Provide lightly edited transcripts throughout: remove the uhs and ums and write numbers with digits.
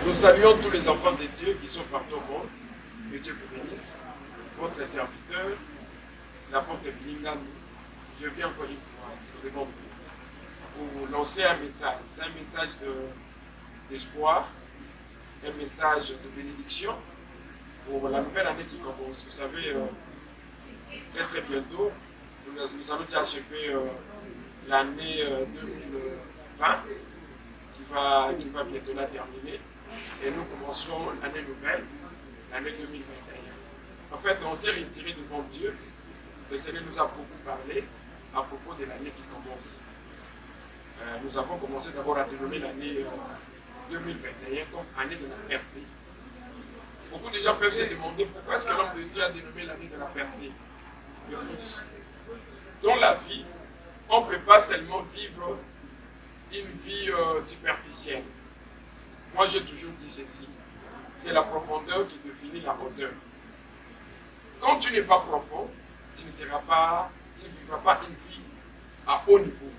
Nous saluons tous les enfants de Dieu qui sont partout au monde. Que Dieu vous bénisse. Votre serviteur, l'apôtre Bilingan, je viens encore une fois devant vous pour lancer un message. C'est un message d'espoir, un message de bénédiction pour la nouvelle année qui commence. Vous savez, très bientôt, nous allons déjà achever l'année 2020 qui va bientôt la terminer. Et nous commencerons l'année nouvelle, l'année 2021. En fait, on s'est retiré devant Dieu. Le Seigneur nous a beaucoup parlé à propos de l'année qui commence. Nous avons commencé d'abord à dénommer l'année 2021 comme année de la percée. Beaucoup de gens peuvent se demander pourquoi est-ce que l'homme de Dieu a dénommé l'année de la percée. Écoute, dans la vie, on ne peut pas seulement vivre une vie superficielle. Moi, j'ai toujours dit ceci, c'est la profondeur qui définit la hauteur. Quand tu n'es pas profond, tu ne vivras pas une vie à haut niveau.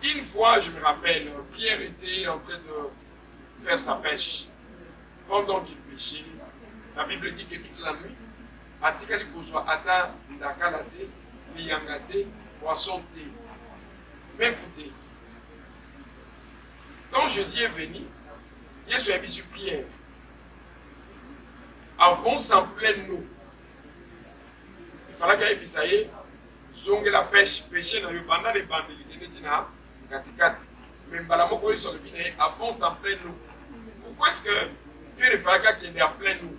Une fois, je me rappelle, Pierre était en train de faire sa pêche. Pendant qu'il pêchait, la Bible dit que toute la nuit, Atikali Kozwa Ata Ndakalate, Liyangate, Poisson thé. Mais écoutez, quand Jésus est venu, Jésus a mis sur Pierre. Avance en pleine eau. Il fallait qu'il y ait ça y est, zonge la pêche, pêcher dans le bandana les bandes, il était là, katikati. Mais Balamoko est sur le binet, avance en pleine eau. Pourquoi est-ce que Pierre fallait qu'il y ait en pleine eau?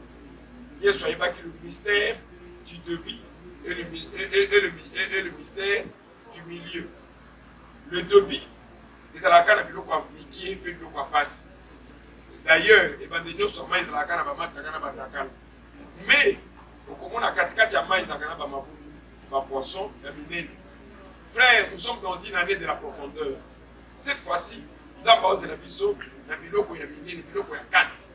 Jésus a évacué le mystère du début et le mystère du milieu. Le début, ils ont la canne à biloko à Mickey, puis biloko à passe. D'ailleurs, les bandits sont maïs à la canne à Bamata, canne à Batakan. Mais, comme on a katikati à maïs à canne à Bamabou, ma poisson, la minène. Frère, nous sommes dans une année de la profondeur. Cette fois-ci, nous avons la biso, la biloko ya minène, la biloko ya 4.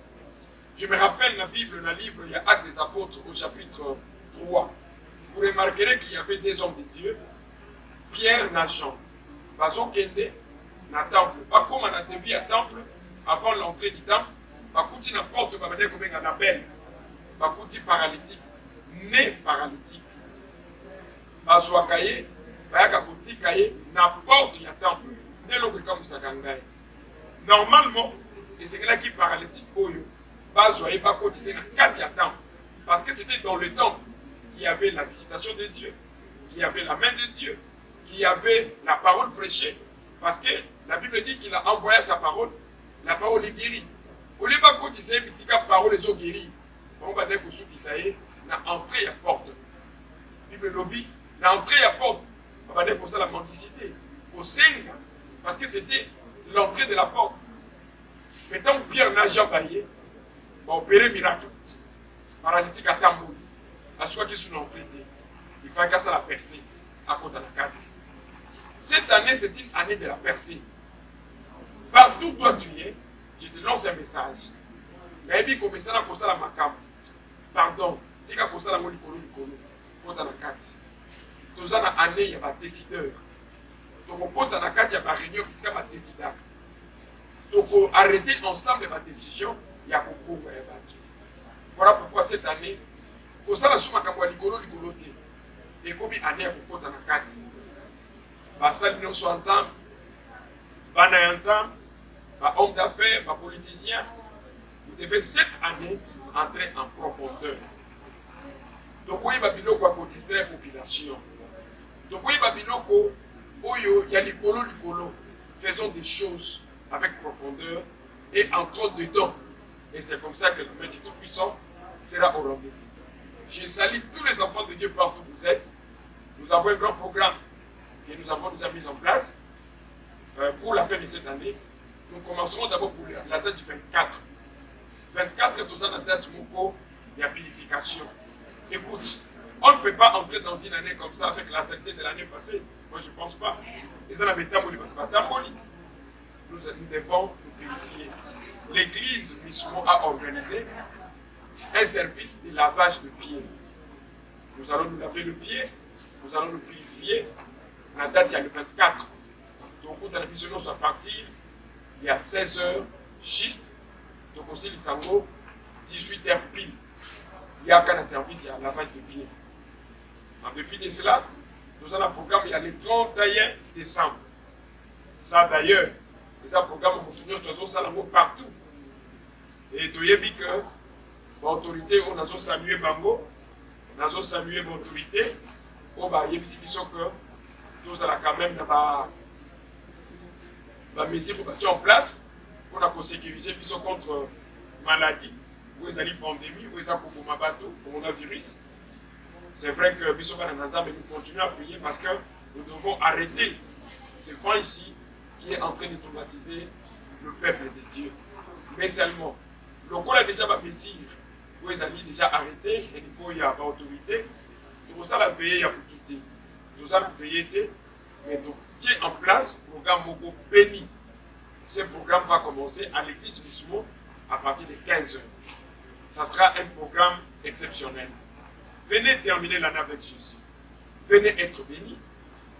Je me rappelle la Bible, dans le livre, il y a Actes des Apôtres au chapitre 3. Vous remarquerez qu'il y avait des hommes de Dieu, Pierre et Jean, Bazo Kende, na temple. Pas comme on a début à temple, avant l'entrée du temple, Bakouti na porte, Babane comme un appel, Bakouti paralytique, né paralytique. Bazo Akaye, Bayaka Kouti Kaye, na porte du temple, né l'eau comme Sakangaye. Normalement, et c'est là qui est paralytique, Oyo. Parce que c'était dans le temple qu'il y avait la visitation de Dieu, qu'il y avait la main de Dieu, qu'il y avait la parole prêchée. Parce que la Bible dit qu'il a envoyé sa parole, la parole est guérie. Au lieu de dire que la parole est guérie, on va dire que ce qui est, la entrée à porte. La Bible lobby, la entrée à porte, on va dire que c'est la mendicité, au Senga, parce que c'était l'entrée de la porte. Maintenant, Pierre n'a jamais baillé. Opérer miracle. Paralytique à Tamboul. À ce qui sont prêtés. Il faut qu'à ça la percée à côté de la carte. Cette année, c'est une année de la percée. Partout où toi tu es, je te lance un message. Mais il commence à causer la macam. Pardon. Si tu as causé la molicolo, côté de la carte. Dans une année, il y a des décideurs. Donc, côté de la carte, il y a des réunions qui sont des décideurs. Donc, arrêter ensemble les décisions. Voilà pourquoi cette année, pour ça, la somme à Likolo, et comme année à beaucoup dans la carte. Basal nous sommes ensemble, Bana ensemble, hommes d'affaires, politiciens. Vous devez cette année entrer en profondeur. Donc, oui, Babiloko a distraire la population. Donc, oui, Babiloko, il y a Likolo. Faisons des choses avec profondeur et entrons dedans. Et c'est comme ça que la main du Tout-Puissant sera au rendez-vous. Je salue tous les enfants de Dieu partout où vous êtes. Nous avons un grand programme que nous avons déjà mis en place pour la fin de cette année. Nous commencerons d'abord pour la date du 24. 24 est la date de la purification. Écoute, on ne peut pas entrer dans une année comme ça avec la sainteté de l'année passée. Moi, je ne pense pas. Nous devons nous purifier. L'église Mismo a organisé un service de lavage de pieds. Nous allons nous laver le pied nous allons nous purifier. La date, il y a le 24. Donc, quand on a pu à partir, il y a 16 heures juste. Donc, aussi, les sango, 18 heures pile. Il y a qu'un service, il y a lavage de pieds. Depuis de cela, nous avons un programme, il y a le 31 décembre. Ça, d'ailleurs, les programmes continuent sur ça partout. Et tu as dit que l'autorité, on a salué Bango, on a salué l'autorité, on a dit que nous allons quand même mesures pour mettre en place, on a sécurisé contre maladie, ou les pandémie, ou les coronavirus. C'est vrai que nous continuons à prier parce que nous devons arrêter ce vent ici qui est en train de traumatiser le peuple de Dieu. Mais seulement, le corps a déjà ma mesure, où les amis déjà arrêté, et niveau il y a l'autorité, nous allons veiller à tout. Nous allons veiller, mais nous tient en place le programme Moko béni. Ce programme va commencer à l'église Bissimo à partir de 15 h. Ça sera un programme exceptionnel. Venez terminer l'année avec Jésus. Venez être bénis.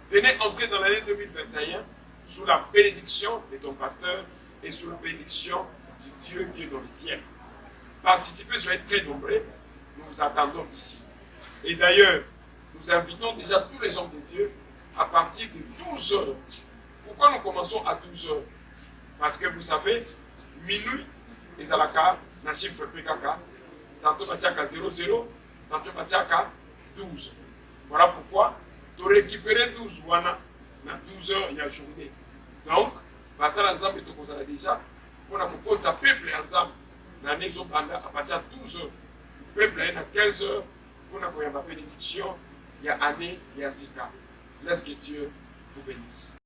Venez entrer dans l'année 2021 sous la bénédiction de ton pasteur et sous la bénédiction du Dieu qui est dans le ciel. Participez, soyez très nombreux. Nous vous attendons ici. Et d'ailleurs, nous invitons déjà tous les hommes de Dieu à partir de 12 h. Pourquoi nous commençons à 12 h? Parce que vous savez, minuit, les alaka, na chiffre PKK, tantôt Matiaka 00, tantôt Matiaka 12. Voilà pourquoi tu récupérer 12 wana, na 12 h il y a journée. Donc, parce que l'ensemble est déjà, pour la compte sa peuple ensemble, na nexo banda à partir de 12 h. Le peuple est à 15 h, pour la bénédiction, il y a année, il y a sika. Laisse que Dieu vous bénisse.